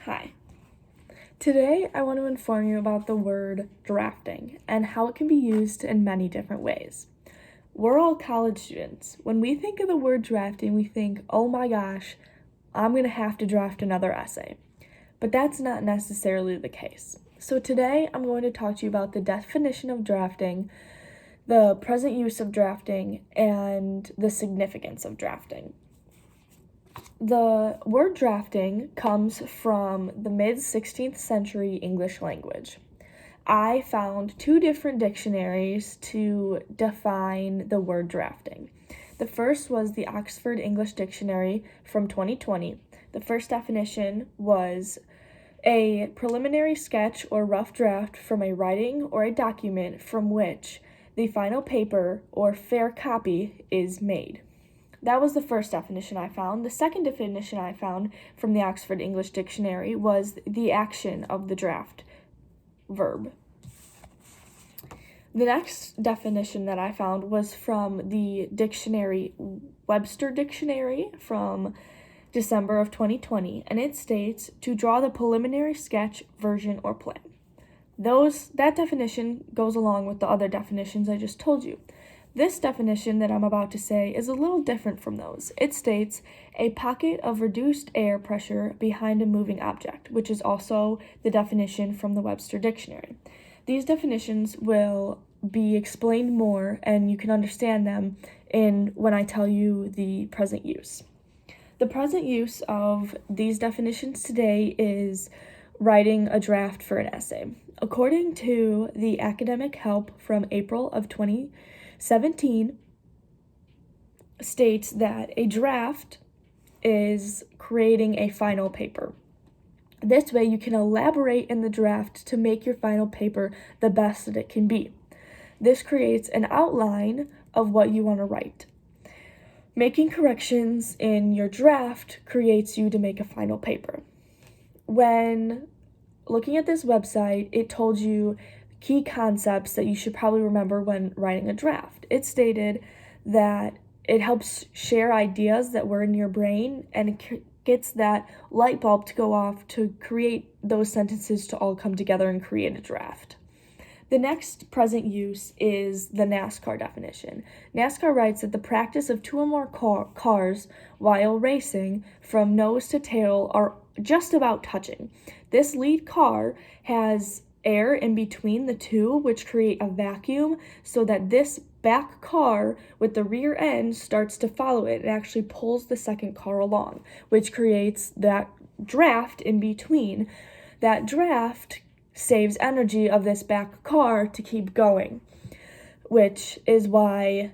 Hi. Today, I want to inform you about the word drafting and how it can be used in many different ways. We're all college students. When we think of the word drafting, we think, oh my gosh, I'm going to have to draft another essay. But that's not necessarily the case. So today, I'm going to talk to you about the definition of drafting, the present use of drafting, and the significance of drafting. The word drafting comes from the mid-16th century English language. I found two different dictionaries to define the word drafting. The first was the Oxford English Dictionary from 2020. The first definition was a preliminary sketch or rough draft from a writing or a document from which the final paper or fair copy is made. That was the first definition I found. The second definition I found from the Oxford English Dictionary was the action of the draft verb. The next definition that I found was from the dictionary, Webster Dictionary from December of 2020, and it states to draw the preliminary sketch, version, or plan. That definition goes along with the other definitions I just told you. This definition that I'm about to say is a little different from those. It states a pocket of reduced air pressure behind a moving object, which is also the definition from the Webster Dictionary. These definitions will be explained more, and you can understand them when I tell you the present use. The present use of these definitions today is writing a draft for an essay. According to the Academic Help from April of 2017, states that a draft is creating a final paper. This way you can elaborate in the draft to make your final paper the best that it can be. This creates an outline of what you want to write. Making corrections in your draft creates you to make a final paper. When looking at this website, it told you key concepts that you should probably remember when writing a draft. It stated that it helps share ideas that were in your brain, and it gets that light bulb to go off to create those sentences to all come together and create a draft. The next present use is the NASCAR definition. NASCAR writes that the practice of two or more cars while racing from nose to tail are just about touching. This lead car has air in between the two, which create a vacuum so that this back car with the rear end starts to follow it. It actually pulls the second car along, which creates that draft in between. That draft saves energy of this back car to keep going, which is why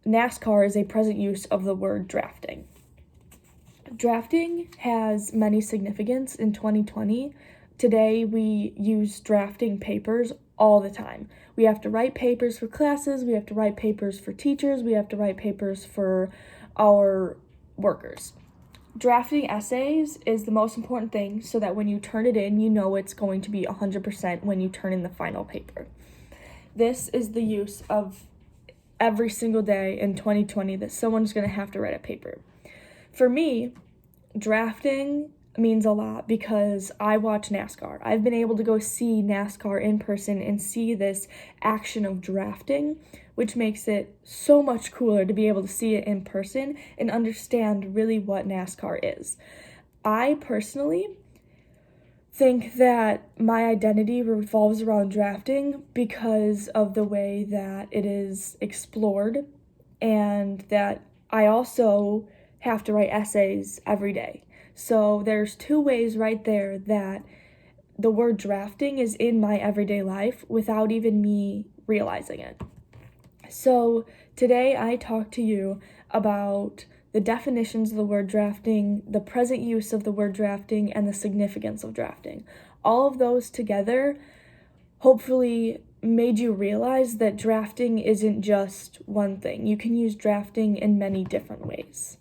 NASCAR is a present use of the word drafting. Drafting has many significance in 2020. Today, we use drafting papers all the time. We have to write papers for classes, we have to write papers for teachers, we have to write papers for our workers. Drafting essays is the most important thing so that when you turn it in, you know it's going to be 100% when you turn in the final paper. This is the use of every single day in 2020 that someone's going to have to write a paper. For me, drafting means a lot because I watch NASCAR. I've been able to go see NASCAR in person and see this action of drafting, which makes it so much cooler to be able to see it in person and understand really what NASCAR is. I personally think that my identity revolves around drafting because of the way that it is explored, and that I also have to write essays every day. So there's two ways right there that the word drafting is in my everyday life without even me realizing it. So today I talk to you about the definitions of the word drafting, the present use of the word drafting, and the significance of drafting. All of those together hopefully made you realize that drafting isn't just one thing. You can use drafting in many different ways.